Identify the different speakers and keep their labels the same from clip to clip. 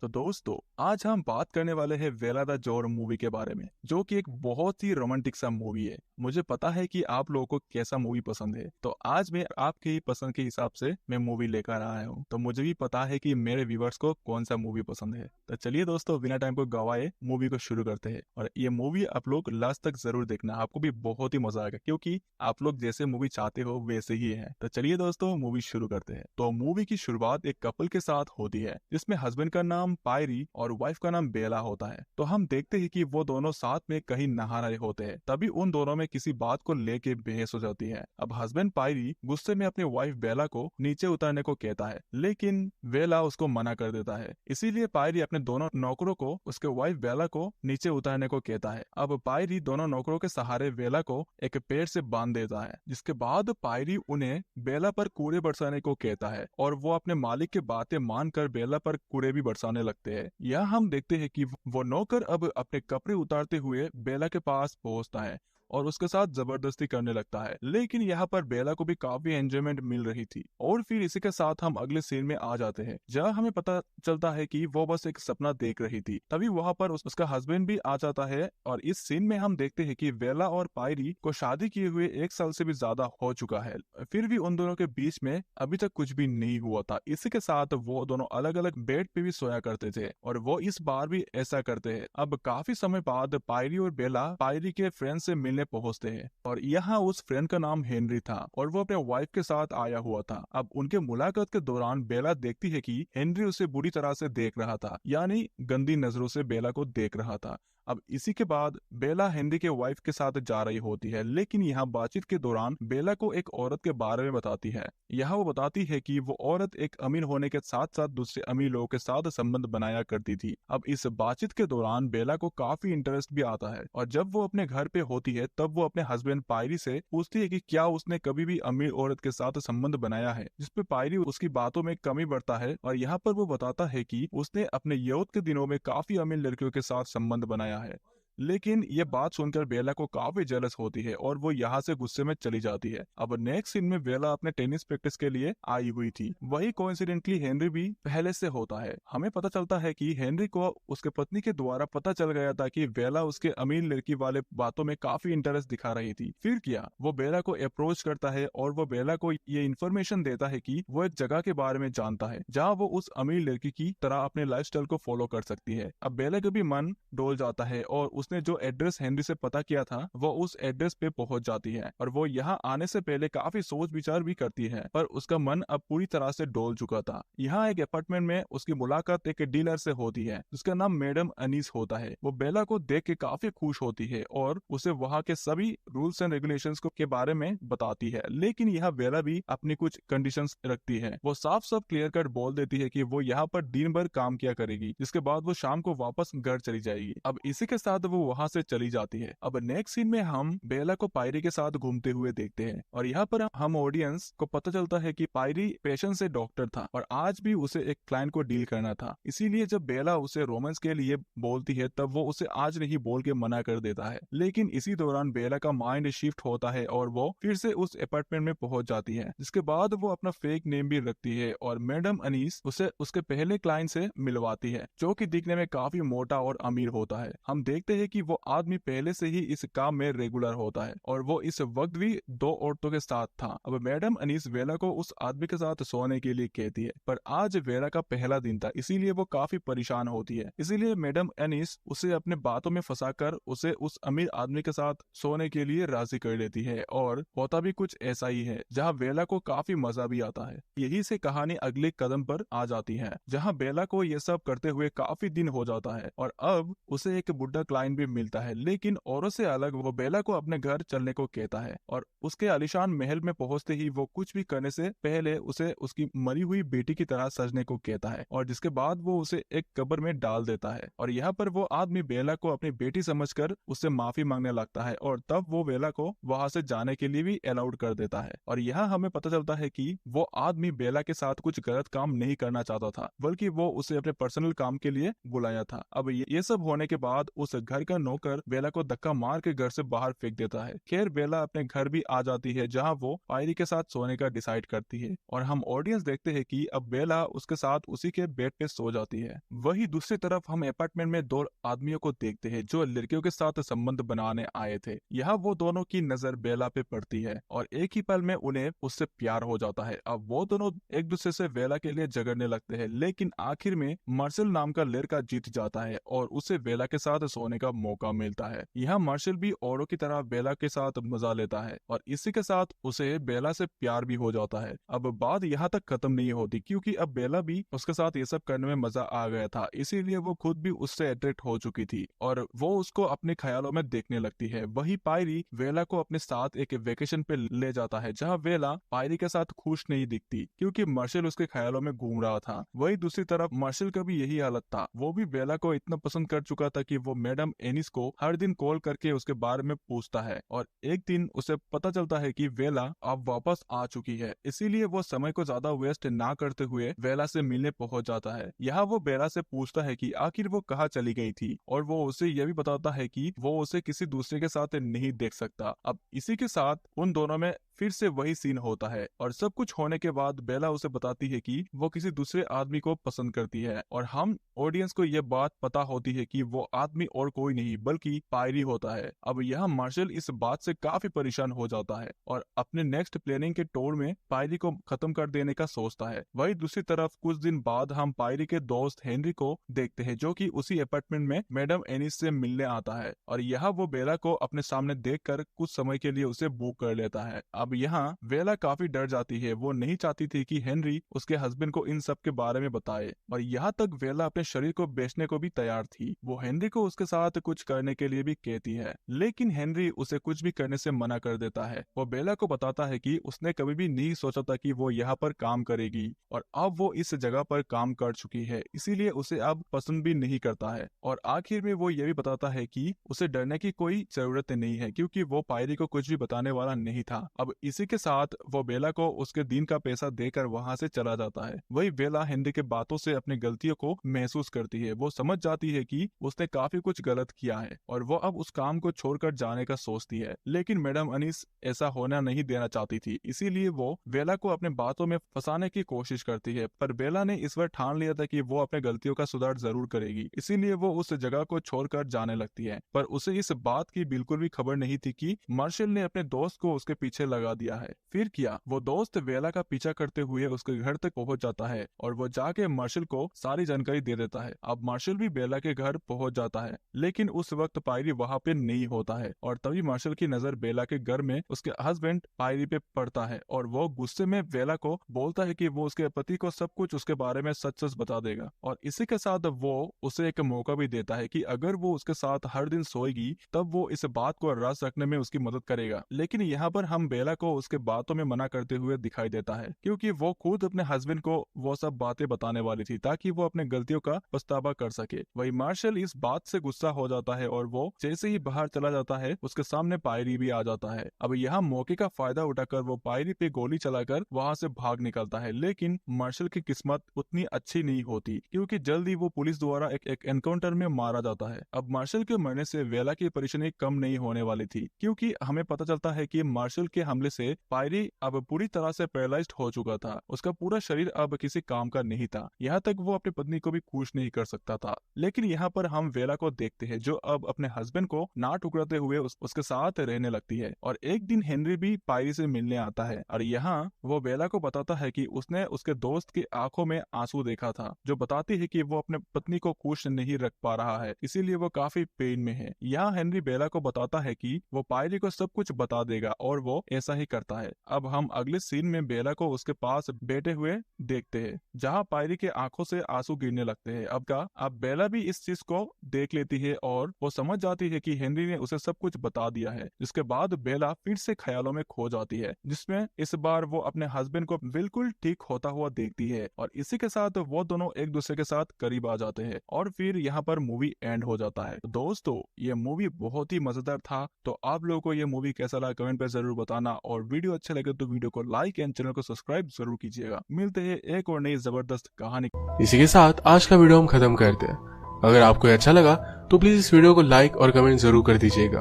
Speaker 1: तो दोस्तों, आज हम बात करने वाले हैं वेला द जोर मूवी के बारे में, जो कि एक बहुत ही रोमांटिक सा मूवी है। मुझे पता है कि आप लोगों को कैसा मूवी पसंद है, तो आज मैं आपके ही पसंद के हिसाब से मैं मूवी लेकर आया हूँ। तो मुझे भी पता है कि मेरे व्यूवर्स को कौन सा मूवी पसंद है। तो चलिए दोस्तों, बिना टाइम को गवाए मूवी को शुरू करते हैं। और ये मूवी आप लोग लास्ट तक जरूर देखना, आपको भी बहुत ही मजा आएगा, क्योंकि आप लोग जैसे मूवी चाहते हो वैसे ही है। तो चलिए दोस्तों, मूवी शुरू करते हैं। तो मूवी की शुरुआत एक कपल के साथ होती है, जिसमें हस्बैंड का नाम पायरी और वाइफ का नाम बेला होता है। तो हम देखते हैं कि वो दोनों साथ में कहीं नहा रहे होते हैं। तभी उन दोनों में किसी बात को लेके बहस हो जाती है। अब हस्बैंड पायरी गुस्से में अपनी वाइफ बेला को नीचे उतरने को कहता है, लेकिन बेला उसको मना कर देता है। इसीलिए पायरी अपने दोनों नौकरों को उसके वाइफ बेला को नीचे उतारने को कहता है। अब पायरी दोनों नौकरों के सहारे बेला को एक पेड़ से बांध देता है, जिसके बाद पायरी उन्हें बेला पर कूड़े बरसाने को कहता है और वो अपने मालिक की बातें मानकर बेला पर कूड़े भी बरसाने लगते हैं। यहाँ हम देखते हैं कि वो नौकर अब अपने कपड़े उतारते हुए बेला के पास पहुंचता है और उसके साथ जबरदस्ती करने लगता है। लेकिन यहाँ पर बेला को भी काफी एंजॉयमेंट मिल रही थी। और फिर इसी के साथ हम अगले सीन में आ जाते हैं, जहाँ हमें पता चलता है कि वो बस एक सपना देख रही थी। तभी वहाँ पर उसका हस्बैंड भी आ जाता है और इस सीन में हम देखते हैं कि बेला और पायरी को शादी किए हुए 1 साल से भी ज्यादा हो चुका है। फिर भी उन दोनों के बीच में अभी तक कुछ भी नहीं हुआ था। इसी के साथ वो दोनों अलग अलग बेड पे भी सोया करते थे और वो इस बार भी ऐसा करते हैं। अब काफी समय बाद पायरी और बेला पायरी के फ्रेंड से मिलने पहुंचते हैं और यहाँ उस फ्रेंड का नाम हेनरी था और वो अपने वाइफ के साथ आया हुआ था। अब उनके मुलाकात के दौरान बेला देखती है कि हेनरी उसे बुरी तरह से देख रहा था, यानी गंदी नजरों से बेला को देख रहा था। अब इसी के बाद बेला हेनरी के वाइफ के साथ जा रही होती है, लेकिन यहाँ बातचीत के दौरान बेला को एक औरत के बारे में बताती है। यहाँ वो बताती है कि वो औरत एक अमीर होने के साथ साथ दूसरे अमीर लोगों के साथ संबंध बनाया करती थी। अब इस बातचीत के दौरान बेला को काफी इंटरेस्ट भी आता है और जब वो अपने घर पे होती है तब वो अपने हस्बैंड पायरी से पूछती है कि क्या उसने कभी भी अमीर औरत के साथ संबंध बनाया है, जिसपे पायरी उसकी बातों में कमी बढ़ता है और यहाँ पर वो बताता है कि उसने अपने यौवन के दिनों में काफी अमीर लड़कियों के साथ संबंध बनाया है। लेकिन ये बात सुनकर बेला को काफी जेलस होती है और वो यहाँ से गुस्से में चली जाती है। अब नेक्स्ट सीन में बेला अपने टेनिस प्रैक्टिस के लिए आई हुई थी। वही कोइंसिडेंटली हेनरी भी पहले से होता है। हमें पता चलता है कि हेनरी को उसके पत्नी के द्वारा पता चल गया था कि बेला उसके अमीर लड़की वाले बातों में काफी इंटरेस्ट दिखा रही थी। फिर क्या, वो बेला को अप्रोच करता है और वो बेला को ये इन्फॉर्मेशन देता है कि वो एक जगह के बारे में जानता है जहाँ वो उस अमीर लड़की की तरह अपने लाइफस्टाइल को फॉलो कर सकती है। अब बेला का भी मन डोल जाता है और उसने जो एड्रेस हेनरी से पता किया था वो उस एड्रेस पे पहुंच जाती है और वो यहाँ आने से पहले काफी सोच विचार भी करती है, पर उसका मन अब पूरी तरह से डोल चुका था। यहाँ एक अपार्टमेंट में उसकी मुलाकात एक डीलर से होती है, जिसका नाम मैडम अनीस होता है। वो बेला को देख के काफी खुश होती है और उसे वहाँ के सभी रूल्स एंड रेगुलेशंस को के बारे में बताती है। लेकिन यह बेला भी अपनी कुछ कंडीशंस रखती है। वो साफ साफ क्लियर कट बोल देती है कि वो यहाँ पर दिन भर काम किया करेगी, जिसके बाद वो शाम को वापस घर चली जाएगी। अब इसी के साथ वो वहाँ से चली जाती है। अब नेक्स्ट सीन में हम बेला को पायरी के साथ घूमते हुए देखते हैं और यहाँ पर हम ऑडियंस को पता चलता है कि पायरी पेशेंट से डॉक्टर था और आज भी उसे एक क्लाइंट को डील करना था। इसीलिए जब बेला उसे रोमांस के लिए बोलती है तब वो उसे आज नहीं बोल के मना कर देता है। लेकिन इसी दौरान बेला का माइंड शिफ्ट होता है और वो फिर से उस अपार्टमेंट में पहुंच जाती है, जिसके बाद वो अपना फेक नेम भी रखती है और मैडम अनीस उसे उसके पहले क्लाइंट से मिलवाती है, जो कि दिखने में काफी मोटा और अमीर होता है। हम देखते हैं कि वो आदमी पहले से ही इस काम में रेगुलर होता है और वो इस वक्त भी 2 औरतों के साथ था। अब मैडम अनीस वेला को उस आदमी के साथ सोने के लिए कहती है, पर आज वेला का पहला दिन था, इसीलिए वो काफी परेशान होती है। इसीलिए मैडम अनीस उसे अपने बातों में फंसाकर उसे उस अमीर आदमी के साथ सोने के लिए राजी कर लेती है और होता भी कुछ ऐसा ही है, जहाँ बेला को काफी मजा भी आता है। यही से कहानी अगले कदम पर आ जाती है, जहाँ बेला को ये सब करते हुए काफी दिन हो जाता है और अब उसे एक बुढ़ा क्लाइंट भी मिलता है। लेकिन औरों से अलग वो बेला को अपने घर चलने को कहता है और उसके आलीशान महल में पहुंचते ही वो कुछ भी करने से पहले उसे उसकी मरी हुई बेटी की तरह सजने को कहता है और जिसके बाद वो उसे एक कब्र में डाल देता है। और यहाँ पर वो आदमी बेला को अपनी बेटी समझकर उससे माफी मांगने लगता है और तब वो बेला को वहां से जाने के लिए भी अलाउड कर देता है। और यहाँ हमें पता चलता है कि वो आदमी बेला के साथ कुछ गलत काम नहीं करना चाहता था, बल्कि वो उसे अपने पर्सनल काम के लिए बुलाया था। अब ये सब होने के बाद उस घर घर का नौकर बेला को धक्का मार के घर से बाहर फेंक देता है। खैर बेला अपने घर भी आ जाती है जहाँ वो पायरी के साथ सोने का डिसाइड करती है और हम ऑडियंस देखते हैं कि अब बेला उसके साथ उसी के बेड पे सो जाती है। वही दूसरी तरफ हम अपार्टमेंट में दो आदमियों को देखते हैं जो लड़कियों के साथ संबंध बनाने आए थे। यहाँ वो दोनों की नजर बेला पे पड़ती है और एक ही पल में उन्हें उससे प्यार हो जाता है। अब वो दोनों एक दूसरे से बेला के लिए झगड़ने लगते हैं, लेकिन आखिर में मार्शल नाम का लड़का जीत जाता है और उसे बेला के साथ सोने का मौका मिलता है। यहाँ मार्शल भी औरों की तरह बेला के साथ मजा लेता है और इसी के साथ उसे बेला से प्यार भी हो जाता है। अब बात यहाँ तक खत्म नहीं होती क्योंकि अब बेला भी उसके साथ ये सब करने में मजा आ गया था, इसीलिए वो खुद भी उससे अट्रैक्ट हो चुकी थी और वो उसको अपने ख्यालों में देखने लगती है। वही पायरी वेला को अपने साथ एक वेकेशन पे ले जाता है जहाँ वेला पायरी के साथ खुश नहीं दिखती क्योंकि मार्शल उसके ख्यालों में घूम रहा था। वही दूसरी तरफ मार्शल का भी यही हालत था। वो भी वेला को इतना पसंद कर चुका था कि वो मैडम एनिस को हर दिन कॉल करके उसके बारे में पूछता है और एक दिन उसे पता चलता है कि वेला अब वापस आ चुकी है, इसीलिए वो समय को ज्यादा वेस्ट ना करते हुए वेला से मिलने पहुंच जाता है। यहाँ वो बेला से पूछता है कि आखिर वो कहाँ चली गई थी और वो उसे यह भी बताता है कि वो उसे किसी दूसरे के साथ नहीं देख सकता। अब इसी के साथ उन दोनों में फिर से वही सीन होता है और सब कुछ होने के बाद बेला उसे बताती है कि वो किसी दूसरे आदमी को पसंद करती है और हम ऑडियंस को यह बात पता होती है कि वो आदमी और कोई नहीं बल्कि पायरी होता है। अब यहाँ मार्शल इस बात से काफी परेशान हो जाता है और अपने नेक्स्ट प्लानिंग के टूर में पायरी को खत्म कर देने का सोचता है। वही दूसरी तरफ कुछ दिन बाद हम पायरी के दोस्त हेनरी को देखते हैं जो कि उसी अपार्टमेंट में मैडम एनिस से मिलने आता है और यहाँ वो बेला को अपने सामने देखकर कुछ समय के लिए उसे बुक कर लेता है। अब यहाँ वेला काफी डर जाती है, वो नहीं चाहती थी कि हेनरी उसके हस्बैंड को इन सब के बारे में बताए और यहाँ तक वेला अपने शरीर को बेचने को भी तैयार थी। वो हेनरी को उसके साथ कुछ करने के लिए भी कहती है, लेकिन हेनरी उसे कुछ भी करने से मना कर देता है। वो बेला को बताता है कि उसने कभी भी नहीं सोचा था कि वो यहाँ पर काम करेगी और अब वो इस जगह पर काम कर चुकी है, इसीलिए उसे अब पसंद भी नहीं करता है। और आखिर में वो ये भी बताता है कि उसे डरने की कोई जरूरत नहीं है क्योंकि वो पायरी को कुछ भी बताने वाला नहीं था। अब इसी के साथ वो बेला को उसके दिन का पैसा देकर वहाँ से चला जाता है। वही बेला हेनरी के बातों से अपनी गलतियों को महसूस करती है। वो समझ जाती है कि उसने काफी कुछ गलत किया है और वो अब उस काम को छोड़कर जाने का सोचती है, लेकिन मैडम एनिस ऐसा होना नहीं देना चाहती थी, इसीलिए वो बेला को अपने बातों में फंसाने की कोशिश करती है। पर बेला ने इस बार ठान लिया था कि वो अपने गलतियों का सुधार जरूर करेगी, इसीलिए वो उस जगह को छोड़कर जाने लगती है। पर उसे इस बात की बिल्कुल भी खबर नहीं थी कि मार्शल ने अपने दोस्त को उसके पीछे लगा दिया है। फिर क्या, वो दोस्त वेला का पीछा करते हुए उसके घर तक पहुंच जाता है और वो जाके मार्शल को सारी जानकारी दे देता है। अब मार्शल भी बेला के घर पहुंच जाता है, लेकिन उस वक्त पायरी वहाँ पे नहीं होता है और तभी मार्शल की नजर बेला के घर में उसके हस्बैंड पायरी पे पड़ता है और वो गुस्से में बेला को बोलता है कि वो उसके पति को सब कुछ उसके बारे में सच सच बता देगा और इसी के साथ वो उसे एक मौका भी देता है कि अगर वो उसके साथ हर दिन सोएगी तब वो इस बात को राज रखने में उसकी मदद करेगा। लेकिन यहाँ पर हम बेला को उसके बातों में मना करते हुए दिखाई देता है क्योंकि वो खुद अपने हस्बैंड को वो सब बातें बताने वाली थी ताकि वो अपने गलतियों का पछतावा कर सके। वही मार्शल इस बात से गुस्सा हो जाता है और वो जैसे ही बाहर चला जाता है उसके सामने पायरी भी आ जाता है। अब यहाँ मौके का फायदा उठाकर वो पायरी पे गोली चलाकर वहाँ से भाग निकलता है, लेकिन मार्शल की किस्मत उतनी अच्छी नहीं होती क्योंकि जल्दी वो पुलिस द्वारा एक एनकाउंटर में मारा जाता है। अब मार्शल के मरने से वेला की परेशानी कम नहीं होने वाली थी क्योंकि हमें पता चलता है कि मार्शल के हमले से पायरी अब पूरी तरह से पैरालाइज्ड हो चुका था। उसका पूरा शरीर अब किसी काम का नहीं था, यहाँ तक वो अपनी पत्नी को भी खुश नहीं कर सकता था। लेकिन यहाँ पर हम वेला को देखते हैं जो अब अपने हस्बैंड को ना टुकराते हुए उसके साथ रहने लगती है और एक दिन हेनरी भी पायरी से मिलने आता है और यहाँ वो वेला को बताता है कि उसने उसके दोस्त की आंखों में आंसू देखा था जो बताती है कि वो अपने पत्नी को खुश नहीं रख पा रहा है, इसीलिए वो काफी पेन में है। यहाँ हेनरी बेला को बताता है कि वो पायरी को सब कुछ बता देगा और वो ऐसा ही करता है। अब हम अगले सीन में बेला को उसके पास बैठे हुए देखते हैं जहाँ पायरी के आंखों से आंसू गिरने लगते हैं। अब बेला भी इस चीज को देख लेती है और वो समझ जाती है कि हेनरी ने उसे सब कुछ बता दिया है, जिसके बाद बेला फिर से ख्यालों में खो जाती है जिसमें इस बार वो अपने हस्बैंड को बिल्कुल ठीक होता हुआ देखती है और इसी के साथ वो दोनों एक दूसरे के साथ करीब आ जाते हैं और फिर यहाँ पर मूवी एंड हो जाता है। दोस्तों ये मूवी बहुत ही मजेदार था, तो आप लोगों को ये मूवी कैसा लगा कमेंट पे जरूर बताना और वीडियो अच्छा लगे तो वीडियो को लाइक एंड चैनल को सब्सक्राइब जरूर कीजिएगा। मिलते हैं एक और नई जबरदस्त कहानी।
Speaker 2: इसी के साथ आज का वीडियो हम खत्म करते हैं। अगर आपको अच्छा लगा तो प्लीज इस वीडियो को लाइक और कमेंट जरूर कर दीजिएगा।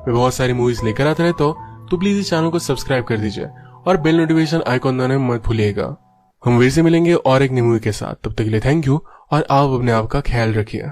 Speaker 2: मैं बहुत सारी मूवीज लेकर आता रहता हूँ, तो प्लीज इस चैनल को सब्सक्राइब कर दीजिए और बेल नोटिफिकेशन आइकॉन दबाना मत भूलिएगा। हम फिर से मिलेंगे और एक नई मूवी के साथ। तब तक के लिए थैंक यू और आप अपने आप का ख्याल रखिए।